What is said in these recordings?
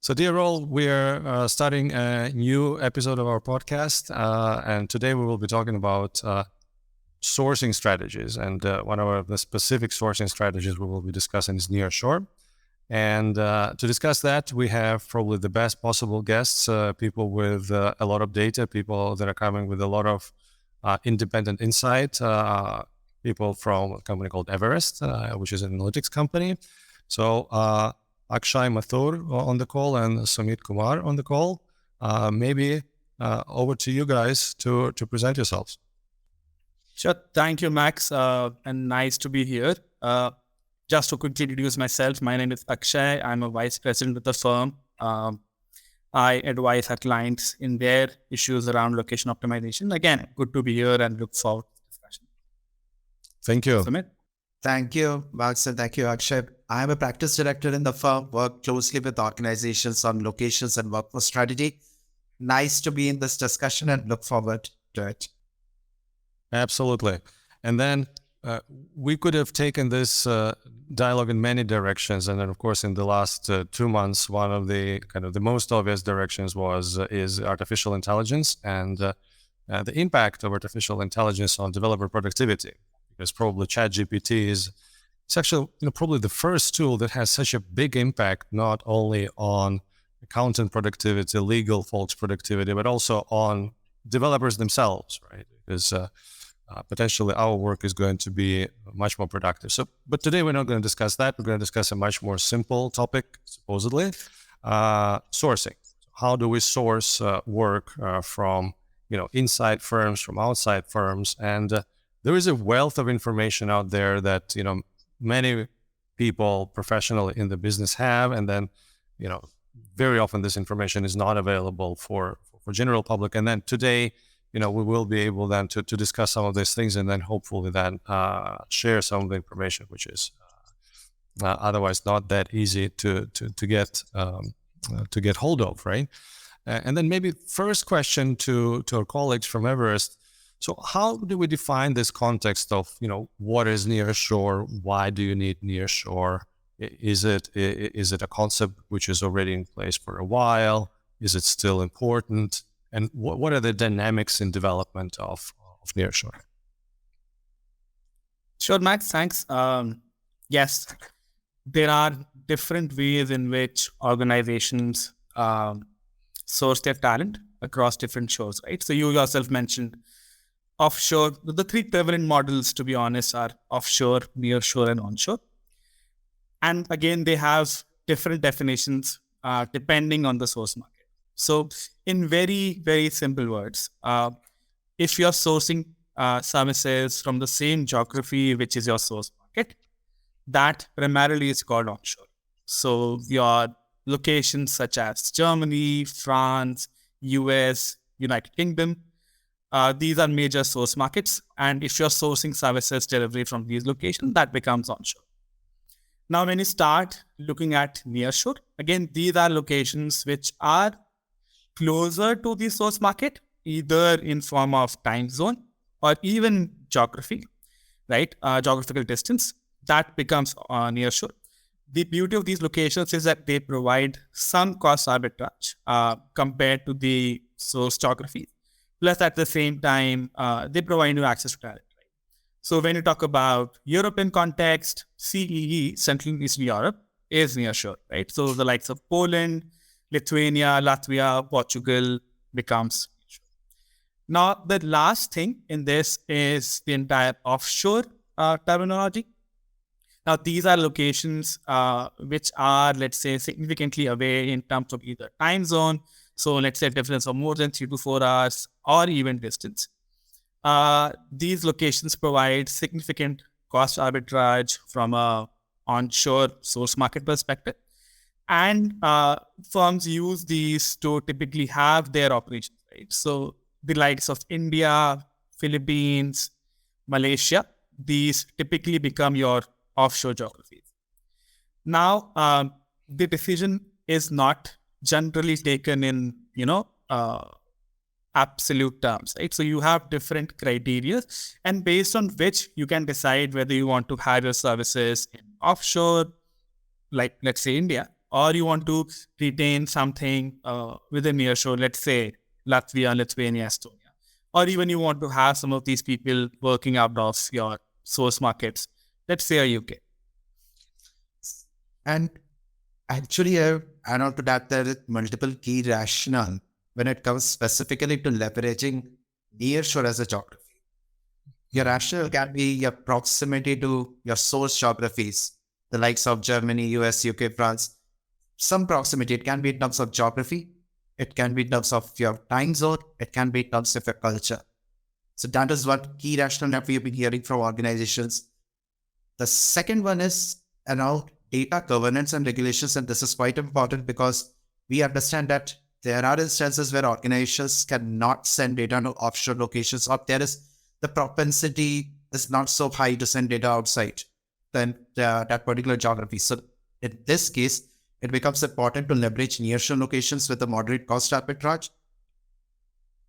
So, dear all, we're starting a new episode of our podcast, and today we will be talking about sourcing strategies. And one of the specific sourcing strategies we will be discussing is Nearshore. And to discuss that, we have probably the best possible guests, people with a lot of data, people that are coming with a lot of independent insight, people from a company called Everest, which is an analytics company. So, Akshay Mathur on the call and Sumit Kumar on the call. Maybe over to you guys to present yourselves. Sure. Thank you, Max. And nice to be here. Just to quickly introduce myself, my name is Akshay. I'm a vice president of the firm. I advise our clients in their issues around location optimization. Again, good to be here and look forward to the discussion. Thank you. Sumit? Thank you, Max, and thank you, Akshay. I am a practice director in the firm, work closely with organizations on locations and workforce strategy. Nice to be in this discussion and look forward to it. Absolutely. And then we could have taken this dialogue in many directions. And then, of course, in the last 2 months, one of the kind of the most obvious directions is artificial intelligence and the impact of artificial intelligence on developer productivity. Because probably ChatGPT it's actually probably the first tool that has such a big impact, not only on accountant productivity, legal folks' productivity, but also on developers themselves, right? Because potentially our work is going to be much more productive. So, but today we're not going to discuss that. We're going to discuss a much more simple topic, supposedly, sourcing. How do we source work from inside firms, from outside firms, and there is a wealth of information out there that many people professionally in the business have, and then very often this information is not available for general public. And then today, we will be able then to discuss some of these things, and then hopefully then share some of the information which is otherwise not that easy to get hold of, right? And then maybe first question to our colleagues from Everest. So how do we define this context of, what is nearshore? Why do you need nearshore? Is it a concept which is already in place for a while? Is it still important? And what are the dynamics in development of nearshore? Sure, Max. Thanks. Yes, there are different ways in which organizations source their talent across different shores, right? So you yourself mentioned offshore. The three prevalent models, to be honest, are offshore, nearshore, and onshore. And again, they have different definitions depending on the source market. So in very, very simple words, if you're sourcing services from the same geography, which is your source market, that primarily is called onshore. So your locations such as Germany, France, US, United Kingdom, these are major source markets. And if you're sourcing services delivery from these locations, that becomes onshore. Now, when you start looking at nearshore, again, these are locations which are closer to the source market, either in form of time zone or even geography, right? Geographical distance, that becomes nearshore. The beauty of these locations is that they provide some cost arbitrage compared to the source geography. Plus, at the same time, they provide you access to talent. Right? So when you talk about European context, CEE, Central and Eastern Europe, is nearshore, right? So the likes of Poland, Lithuania, Latvia, Portugal becomes nearshore. Now, the last thing in this is the entire offshore terminology. Now, these are locations which are, let's say, significantly away in terms of either time zone. So let's say a difference of more than 3 to 4 hours or even distance. These locations provide significant cost arbitrage from a onshore source market perspective. And firms use these to typically have their operations, right? So the likes of India, Philippines, Malaysia, these typically become your offshore geographies. Now, the decision is not generally taken in, absolute terms, right? So you have different criteria, and based on which you can decide whether you want to have your services in offshore, like let's say India, or you want to retain something within nearshore, let's say Latvia, Lithuania, Estonia, or even you want to have some of these people working out of your source markets, let's say a UK. And actually, add on to that, there is multiple key rationale when it comes specifically to leveraging nearshore as a geography. Your rationale can be your proximity to your source geographies, the likes of Germany, US, UK, France. Some proximity, it can be in terms of geography, it can be in terms of your time zone, it can be in terms of your culture. So that is what key rationale that we've been hearing from organizations. The second one is around data governance and regulations, and this is quite important because we understand that there are instances where organizations cannot send data to offshore locations, or there is the propensity is not so high to send data outside than that particular geography. So in this case, it becomes important to leverage nearshore locations with a moderate cost arbitrage.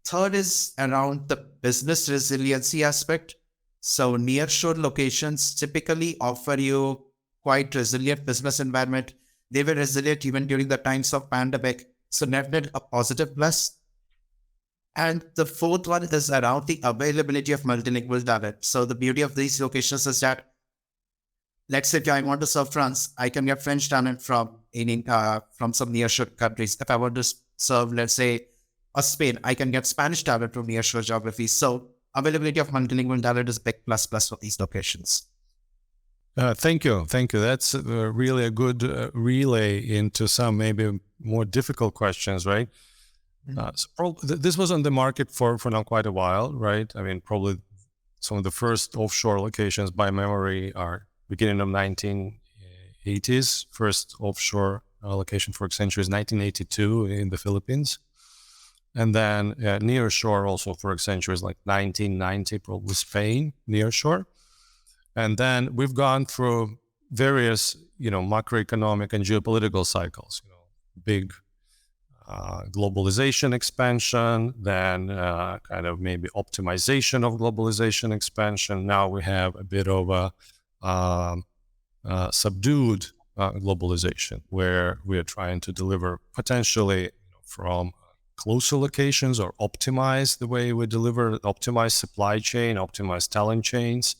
Third is around the business resiliency aspect. So nearshore locations typically offer you quite resilient business environment. They were resilient even during the times of pandemic. So net a positive plus. And the fourth one is around the availability of multilingual talent. So the beauty of these locations is that, let's say if I want to serve France, I can get French talent from some nearshore countries. If I want to serve, let's say, Spain, I can get Spanish talent from nearshore geography. So availability of multilingual talent is a big plus for these locations. Thank you. That's really a good relay into some maybe more difficult questions, right? This was on the market for now quite a while, right? I mean, probably some of the first offshore locations by memory are beginning of 1980s. First offshore location for Accenture is 1982 in the Philippines. And then nearshore also for Accenture is like 1990, probably Spain, nearshore. And then we've gone through various, macroeconomic and geopolitical cycles, big globalization expansion, then kind of maybe optimization of globalization expansion. Now we have a bit of a subdued globalization where we are trying to deliver potentially from closer locations or optimize the way we deliver, optimize supply chain, optimize talent chains.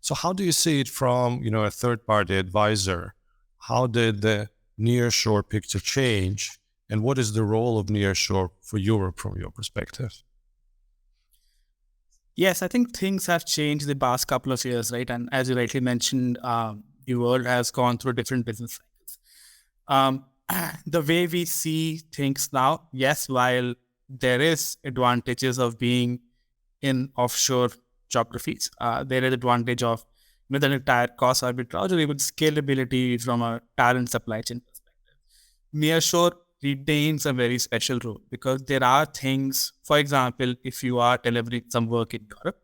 So how do you see it from, a third-party advisor? How did the nearshore picture change? And what is the role of nearshore for Europe from your perspective? Yes, I think things have changed the past couple of years, right? And as you rightly mentioned, the world has gone through different business cycles. The way we see things now, yes, while there is advantages of being in offshore geographies, there is advantage of the entire cost arbitrage or even scalability from a talent supply chain perspective. Nearshore retains a very special role because there are things, for example, if you are delivering some work in Europe,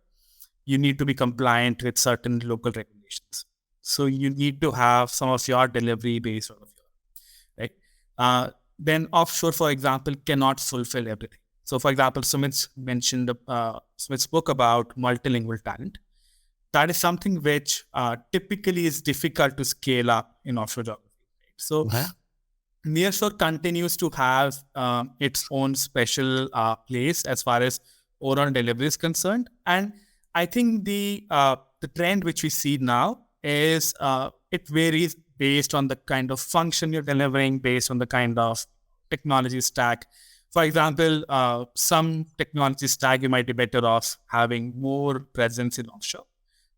you need to be compliant with certain local regulations. So you need to have some of your delivery based on Europe, right? Then offshore, for example, cannot fulfill everything. So, for example, Sumit spoke about multilingual talent. That is something which typically is difficult to scale up in offshore geography. Right? So, nearshore continues to have its own special place as far as overall delivery is concerned. And I think the trend which we see now is it varies based on the kind of function you're delivering, based on the kind of technology stack. For example, some technology stack, you might be better off having more presence in offshore.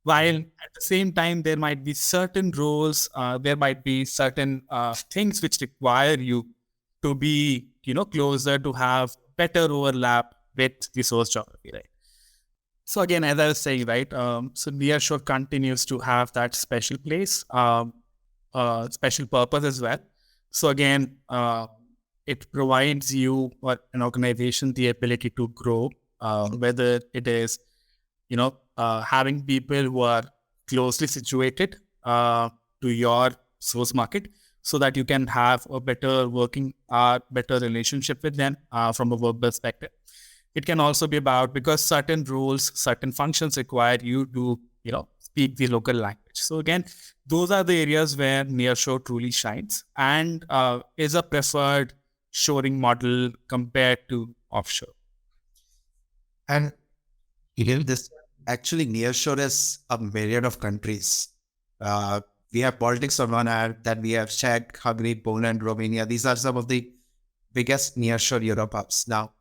While at the same time, there might be certain roles, there might be certain things which require you to be, closer to have better overlap with the source geography, right? So again, as I was saying, right, so nearshore continues to have that special place, special purpose as well. So again, it provides you or an organization the ability to grow, whether it is, having people who are closely situated to your source market so that you can have a better better relationship with them from a work perspective. It can also be about because certain roles, certain functions require you to, speak the local language. So again, those are the areas where nearshore truly shines and is a preferred shoring model compared to offshore. And this actually nearshore is a myriad of countries. Uh, we have Baltics on one hand, then we have Czech, Hungary, Poland, Romania. These are some of the biggest nearshore Europe hubs. Now,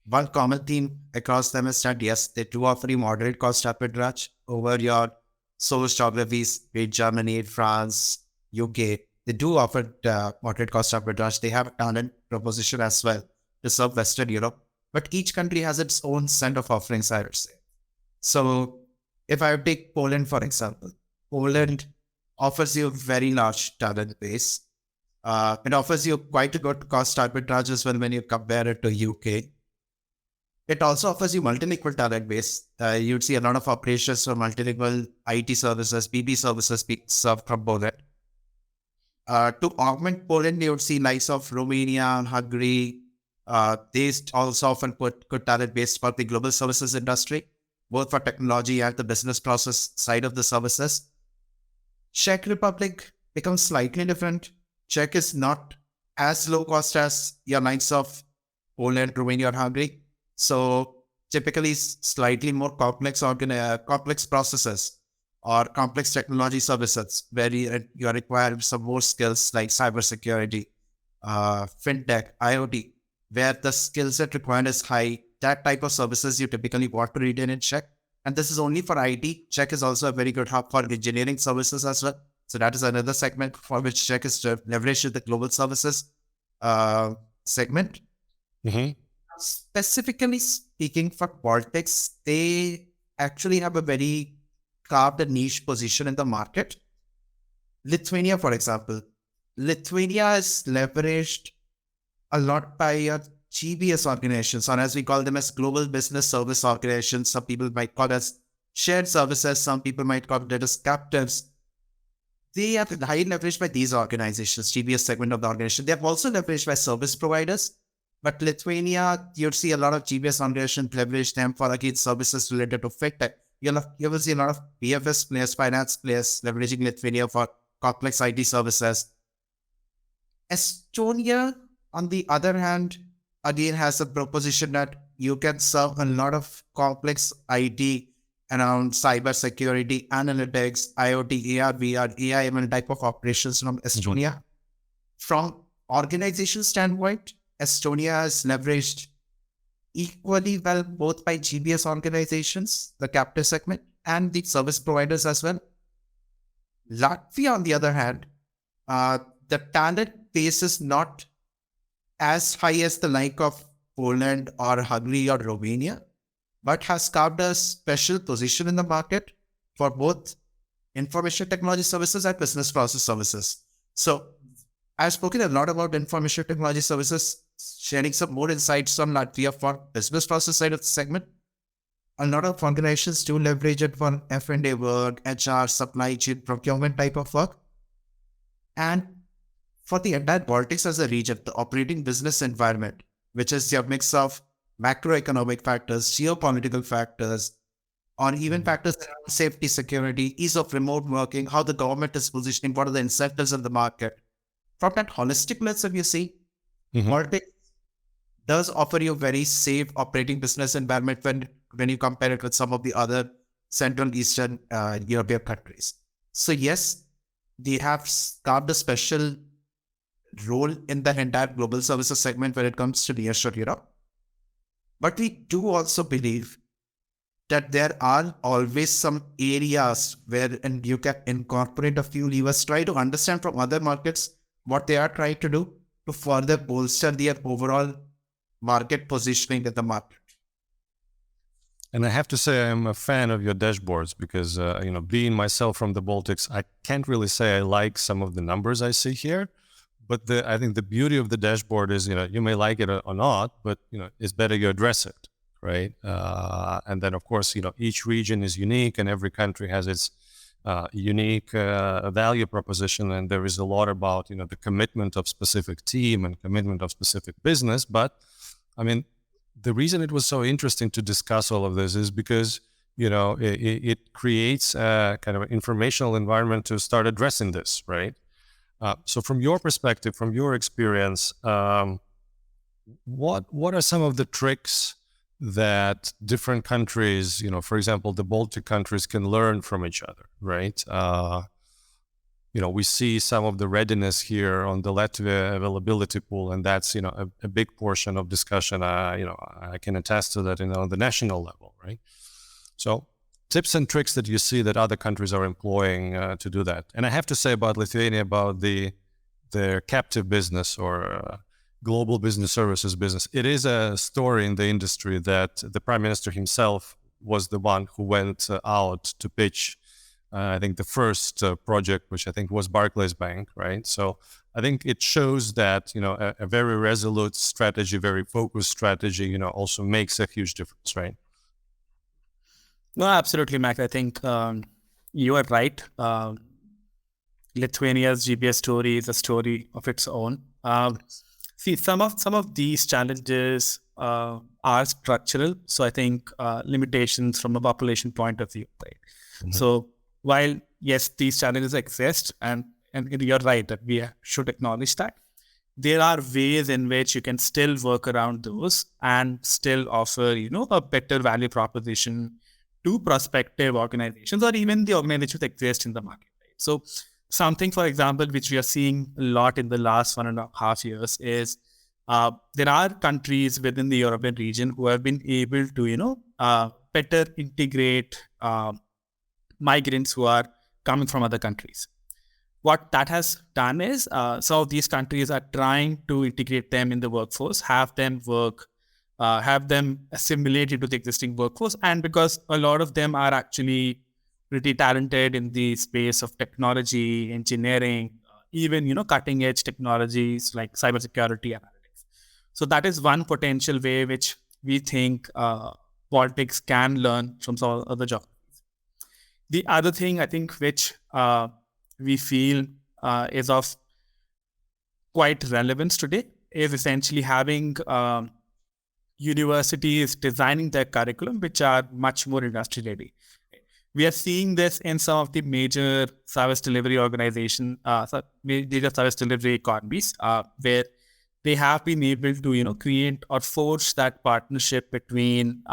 one common theme across them is that yes, they do offer you moderate cost arbitrage over your source geographies, be it Germany, France, UK. They do offer moderate cost arbitrage. They have a talent proposition as well to serve Western Europe. But each country has its own set of offerings, I would say. So if I take Poland, for example, Poland offers you a very large talent base. It offers you quite a good cost arbitrage as well when you compare it to UK. It also offers you multilingual talent base. You'd see a lot of operations for multilingual IT services, BB services being served from Poland. To augment Poland, you would see likes of Romania, Hungary. They also often put good talent base for the global services industry, both for technology and the business process side of the services. Czech Republic becomes slightly different. Czech is not as low cost as your likes of Poland, Romania, or Hungary. So typically slightly more complex processes or complex technology services where you require some more skills like cybersecurity, fintech, IoT, where the skill set required is high. That type of services you typically want to retain in Czech. And this is only for IT. Czech is also a very good hub for engineering services as well. So that is another segment for which Czech is leveraged the global services segment. Mm-hmm. Specifically speaking for Baltics, they actually have a very carved and niche position in the market. Lithuania, for example. Lithuania is leveraged a lot by GBS organizations, or as we call them as global business service organizations. Some people might call as shared services. Some people might call it as captives. They are highly leveraged by these organizations, GBS segment of the organization. They are also leveraged by service providers. But Lithuania, you'd see a lot of GBS organizations leverage them for again services related to fintech. You will see a lot of BFS players, finance players leveraging Lithuania for complex IT services. Estonia, on the other hand, again has a proposition that you can serve a lot of complex IT around cyber security, analytics, IoT, AR, VR, AI, ML type of operations from Estonia. From organization standpoint, Estonia is leveraged equally well both by GBS organizations, the captive segment, and the service providers as well. Latvia, on the other hand, the talent base is not as high as the like of Poland or Hungary or Romania, but has carved a special position in the market for both information technology services and business process services. So I've spoken a lot about information technology services, sharing some more insights on Latvia for business process side of the segment. A lot of organizations do leverage it for F&A work, HR, supply chain, procurement type of work. And for the entire Baltics as a region, the operating business environment, which is your mix of macroeconomic factors, geopolitical factors, or even factors around safety, security, ease of remote working, how the government is positioning, what are the incentives in the market. From that holistic lens, if you see, Baltics does offer you a very safe operating business environment when you compare it with some of the other Central Eastern European countries. So yes, they have carved a special role in the entire global services segment when it comes to nearshore Europe. But we do also believe that there are always some areas where and you can incorporate a few levers, try to understand from other markets what they are trying to do to further bolster their overall market positioning in the market. And I have to say, I'm a fan of your dashboards because, being myself from the Baltics, I can't really say I like some of the numbers I see here. But I think the beauty of the dashboard is, you may like it or not, but, it's better you address it, right? And then, of course, each region is unique and every country has its unique value proposition. And there is a lot about, the commitment of specific team and commitment of specific business. But, I mean, the reason it was so interesting to discuss all of this is because it creates a kind of an informational environment to start addressing this, right? So from your perspective, from your experience, what are some of the tricks that different countries, for example, the Baltic countries, can learn from each other, right? We see some of the readiness here on the Latvia availability pool, and that's a big portion of discussion. I can attest to that on the national level, right? So tips and tricks that you see that other countries are employing to do that. And I have to say about Lithuania, about their captive business or global business services business. It is a story in the industry that the Prime Minister himself was the one who went out to pitch, I think, the first project, which I think was Barclays Bank, right? So I think it shows that, a very resolute strategy, very focused strategy, also makes a huge difference, right? No, absolutely, Mac. I think you are right. Lithuania's GBS story is a story of its own. See, some of these challenges are structural. So I think limitations from a population point of view, right? Mm-hmm. So while yes, these challenges exist, and you're right that we should acknowledge that, there are ways in which you can still work around those and still offer, a better value proposition to prospective organizations or even the organizations that exist in the market. Right? So something, for example, which we are seeing a lot in the last 1.5 years is there are countries within the European region who have been able to, better integrate migrants who are coming from other countries. What that has done is some of these countries are trying to integrate them in the workforce, have them work, have them assimilate into the existing workforce. And because a lot of them are actually pretty talented in the space of technology, engineering, even, cutting edge technologies like cybersecurity analytics. So that is one potential way which we think Baltics can learn from some other geographies. The other thing I think which we feel is of quite relevance today is essentially having universities designing their curriculum which are much more industry ready. We are seeing this in some of the major service delivery organizations, major service delivery economies, where they have been able to, create or forge that partnership between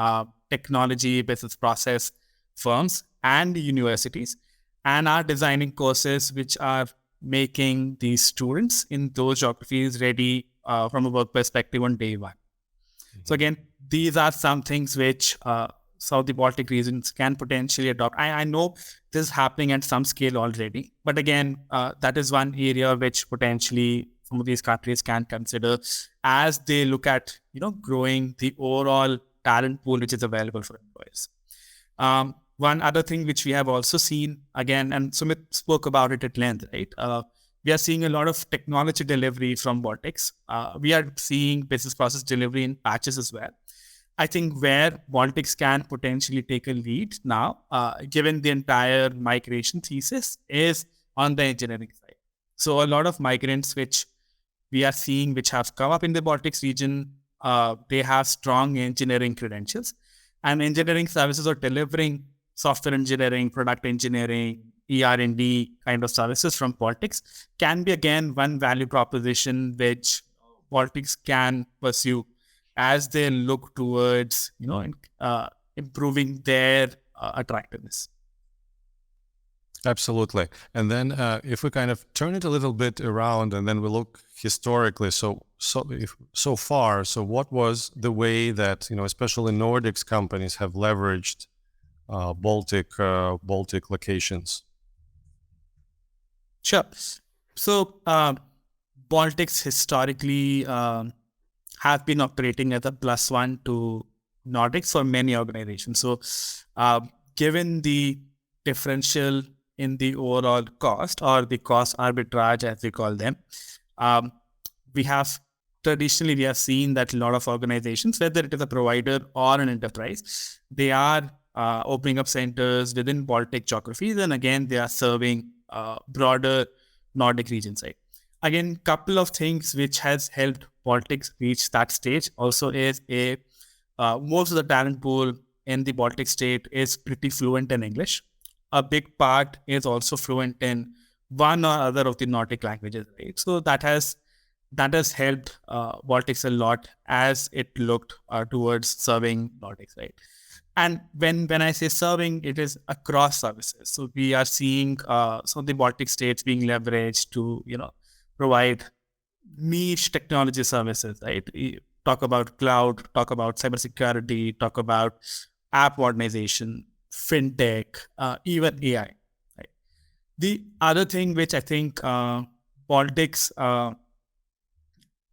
technology, business process firms and the universities, and are designing courses which are making these students in those geographies ready from a work perspective on day one. Mm-hmm. So again, these are some things which some of the Baltic regions can potentially adopt. I know this is happening at some scale already, but again, that is one area which potentially some of these countries can consider as they look at, growing the overall talent pool which is available for employers. One other thing which we have also seen, again, and Sumit spoke about it at length, right? We are seeing a lot of technology delivery from Baltics. We are seeing business process delivery in patches as well. I think where Baltics can potentially take a lead now, given the entire migration thesis, is on the engineering side. So a lot of migrants which we are seeing which have come up in the Baltics region, they have strong engineering credentials, and engineering services are delivering software engineering, product engineering, ER&D kind of services from Baltics can be, again, one value proposition which Baltics can pursue as they look towards, improving their attractiveness. Absolutely. And then if we kind of turn it a little bit around and then we look historically, so far, what was the way that, especially Nordics companies have leveraged Baltic locations? Sure. So Baltics historically have been operating as a +1 to Nordics for many organizations. So given the differential in the overall cost, or the cost arbitrage as we call them, we have seen that a lot of organizations, whether it is a provider or an enterprise, they are opening up centers within Baltic geographies, and again, they are serving broader Nordic region side. Again, couple of things which has helped Baltics reach that stage also is most of the talent pool in the Baltic state is pretty fluent in English. A big part is also fluent in one or other of the Nordic languages, right? So that has helped Baltics a lot as it looked towards serving Nordics, right? And when I say serving, it is across services. So we are seeing some of the Baltic states being leveraged to provide niche technology services, right? Talk about cloud, talk about cybersecurity, talk about app modernization, fintech, even AI. Right? The other thing which I think Baltics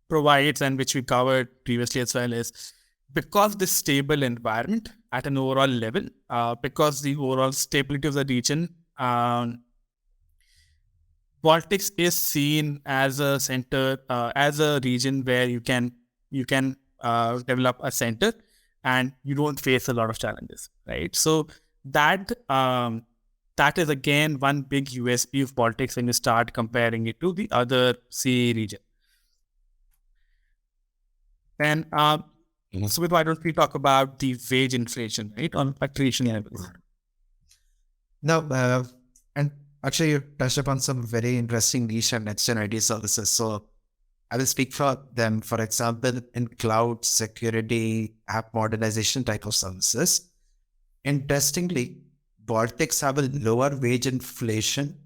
provides, and which we covered previously as well, is because this stable environment at an overall level, because the overall stability of the region, Baltics is seen as a center, as a region where you can develop a center, and you don't face a lot of challenges, right? So that that is again one big USP of Baltics when you start comparing it to the other CE region. And so why don't we talk about the wage inflation, right, on attrition levels? No, and actually, you touched upon some very interesting niche and next-gen IT services. So I will speak for them. For example, in cloud security, app modernization type of services. Interestingly, Baltics have a lower wage inflation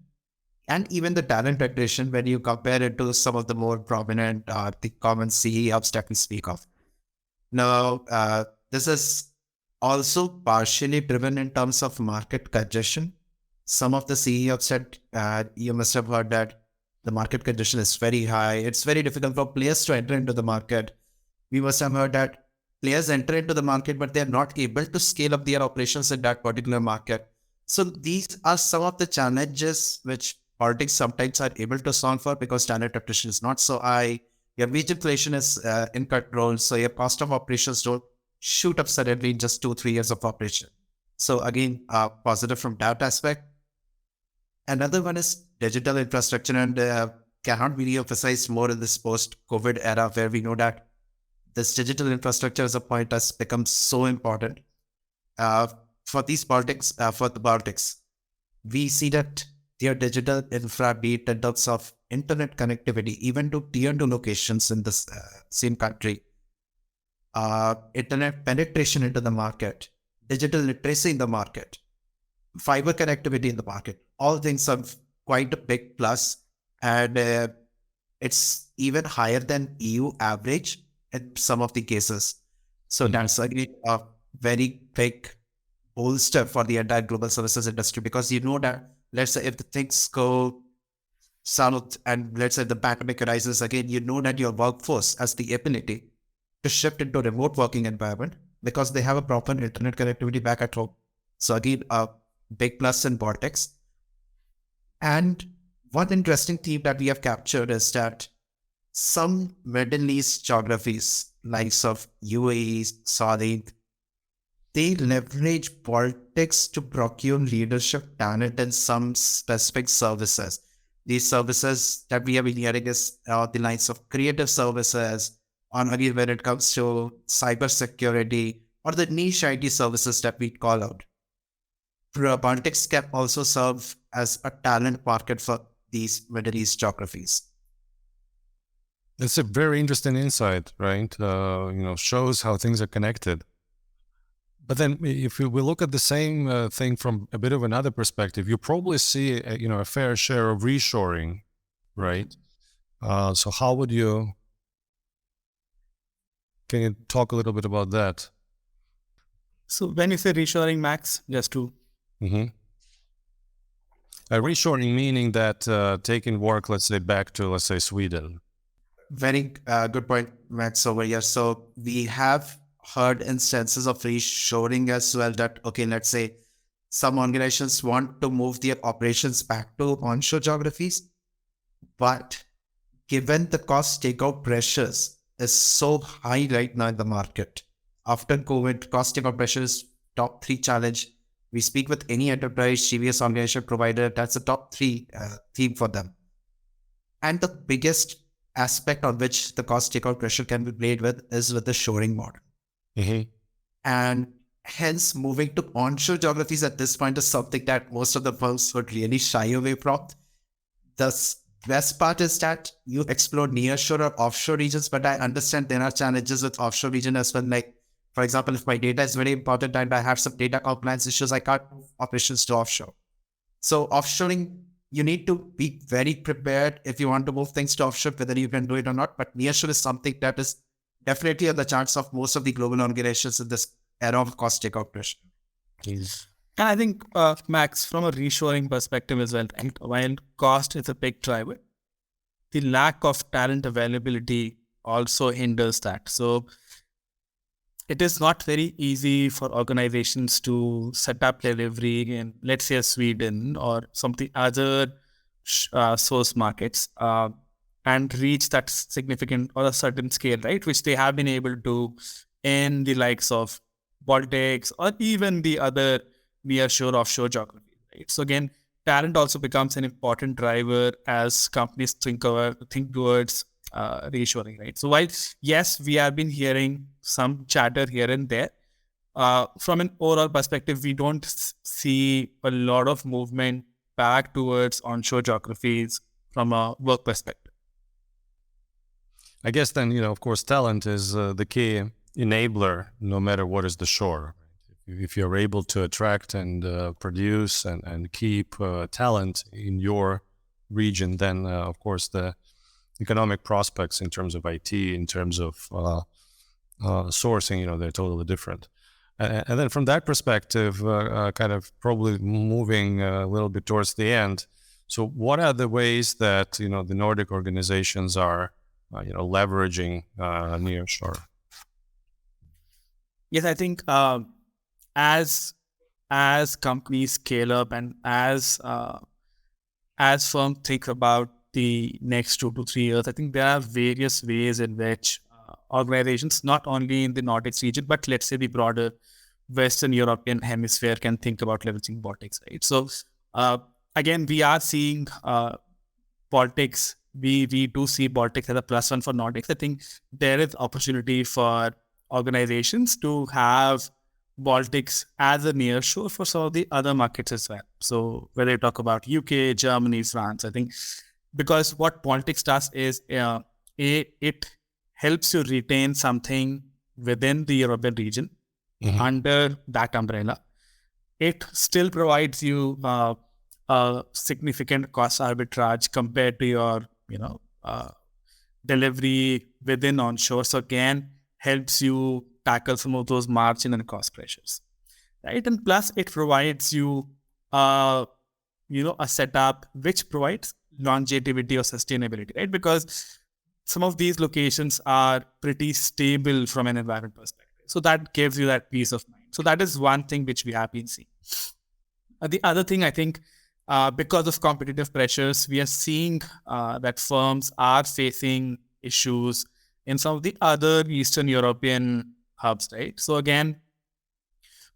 and even the talent attrition when you compare it to some of the more prominent, the common CE hubs that we speak of. Now, this is also partially driven in terms of market congestion. Some of the CE hubs said, you must have heard that the market congestion is very high. It's very difficult for players to enter into the market. We must have heard that players enter into the market, but they're not able to scale up their operations in that particular market. So these are some of the challenges which Baltics sometimes are able to solve for because talent attrition is not so high. Your wage inflation is in control, so your cost of operations don't shoot up suddenly in just 2-3 years of operation. So again, positive from that aspect. Another one is digital infrastructure, and cannot be re-emphasized more in this post-COVID era where we know that this digital infrastructure as a point has become so important. For the Baltics, we see that their digital infra, be it in terms of internet connectivity, even to tier 2 locations in the same country, internet penetration into the market, digital literacy in the market, fiber connectivity in the market, all things are quite a big plus, and it's even higher than EU average in some of the cases. So that's again a very big bolster for the entire global services industry, because you know that, let's say, if the things go south and let's say the pandemic arises again, you know that your workforce has the ability to shift into a remote working environment because they have a proper internet connectivity back at home. So again, a big plus in Baltics. And one interesting theme that we have captured is that some Middle East geographies, likes of UAE, Saudi, they leverage Baltics to procure leadership talent in some specific services. These services that we have been hearing is the lines of creative services, on again when it comes to cybersecurity or the niche IT services that we call out. Baltics can also serve as a talent market for these Middle East geographies. It's a very interesting insight, right? Shows how things are connected. But then if we look at the same thing from a bit of another perspective, you probably see a fair share of reshoring, right? So how would you, can you talk a little bit about that? So when you say reshoring, Max, just to... Reshoring meaning that taking work, let's say, back to, let's say, Sweden. Very good point, Max, over here. So we have heard instances of reshoring as well, that, okay, let's say some organizations want to move their operations back to onshore geographies, but given the cost takeout pressures is so high right now in the market, after COVID, cost takeout pressure is top 3 challenge. We speak with any enterprise, CVS organization provider, that's the top 3 theme for them. And the biggest aspect on which the cost takeout pressure can be played with is with the shoring model. And Hence, moving to onshore geographies at this point is something that most of the firms would really shy away from. The best part is that you explore nearshore or offshore regions, but I understand there are challenges with offshore region as well. Like, for example, if my data is very important and I have some data compliance issues, I can't move operations to offshore. So offshoring, you need to be very prepared if you want to move things to offshore, whether you can do it or not. But nearshore is something that is definitely on the charts of most of the global organizations in this era of cost takeout pressure. And I think, Max, from a reshoring perspective as well, right? While cost is a big driver, the lack of talent availability also hinders that. So it is not very easy for organizations to set up delivery in, let's say, Sweden or something other source markets and reach that significant or a certain scale, right? Which they have been able to in the likes of Baltics or even the other nearshore, offshore geography, right? So again, talent also becomes an important driver as companies think towards reshoring, right? So while yes, we have been hearing some chatter here and there, from an overall perspective, we don't see a lot of movement back towards onshore geographies from a work perspective. I guess then, of course, talent is the key enabler, no matter what is the shore. If you're able to attract and produce and keep talent in your region, then, of course, the economic prospects in terms of IT, in terms of sourcing, they're totally different. And then from that perspective, kind of probably moving a little bit towards the end. So what are the ways that, the Nordic organizations are, leveraging nearshore? Yes, I think as companies scale up and as firms think about the next 2 to 3 years, I think there are various ways in which organizations, not only in the Nordics region, but let's say the broader Western European hemisphere, can think about leveraging Baltics, right? So again, we are seeing Baltics. We do see Baltics as a plus one for Nordics. I think there is opportunity for organizations to have Baltics as a nearshore for some of the other markets as well. So whether you talk about UK, Germany, France, I think because what Baltics does is it helps you retain something within the European region under that umbrella. It still provides you a significant cost arbitrage compared to your delivery within onshore. So again, helps you tackle some of those margin and cost pressures, right? And plus, it provides you a setup which provides longevity or sustainability, right? Because some of these locations are pretty stable from an environment perspective. So that gives you that peace of mind. So that is one thing which we have been seeing. The other thing, I think, because of competitive pressures, we are seeing that firms are facing issues in some of the other Eastern European hubs, right? So again,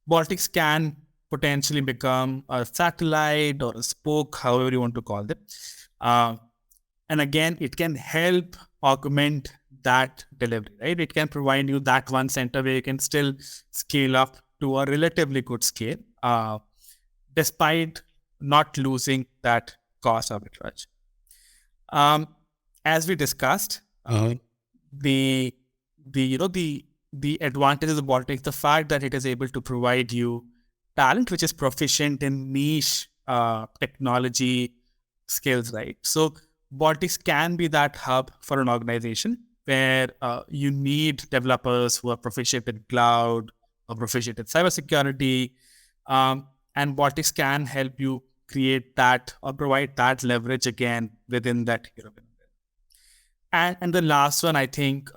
Baltics can potentially become a satellite or a spoke, however you want to call it. And again, it can help augment that delivery, right? It can provide you that one center where you can still scale up to a relatively good scale, despite not losing that cost arbitrage. As we discussed, the advantages of Baltics, the fact that it is able to provide you talent which is proficient in niche technology skills, right? So Baltics can be that hub for an organization where you need developers who are proficient in cloud or proficient in cybersecurity, and Baltics can help you create that or provide that leverage again within that European. And the last one, I think,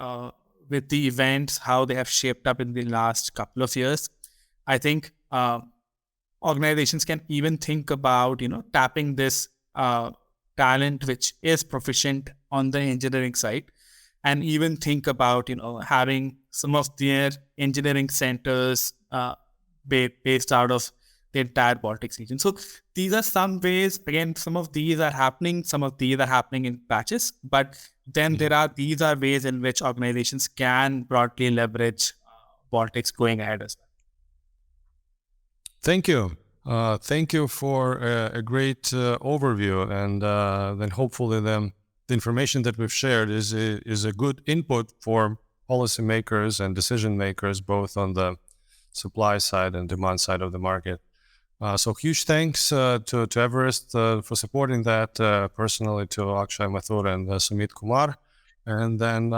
with the events, how they have shaped up in the last couple of years, I think organizations can even think about, tapping this talent which is proficient on the engineering side, and even think about, having some of their engineering centers based out of the entire Baltics region. So these are some ways, again, some of these are happening, some of these are happening in patches, but then these are ways in which organizations can broadly leverage Baltics going ahead as well. Thank you. Thank you for a great overview, and then hopefully the information that we've shared is a good input for policymakers and decision makers, both on the supply side and demand side of the market. So huge thanks to Everest for supporting that, personally to Akshay Mathur and Sumit Kumar, and then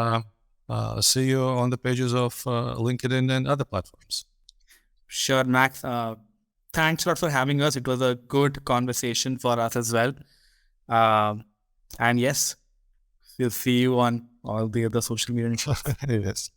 see you on the pages of LinkedIn and other platforms. Sure, Max. Thanks a lot for having us. It was a good conversation for us as well. And yes, we'll see you on all the other social media. Yes.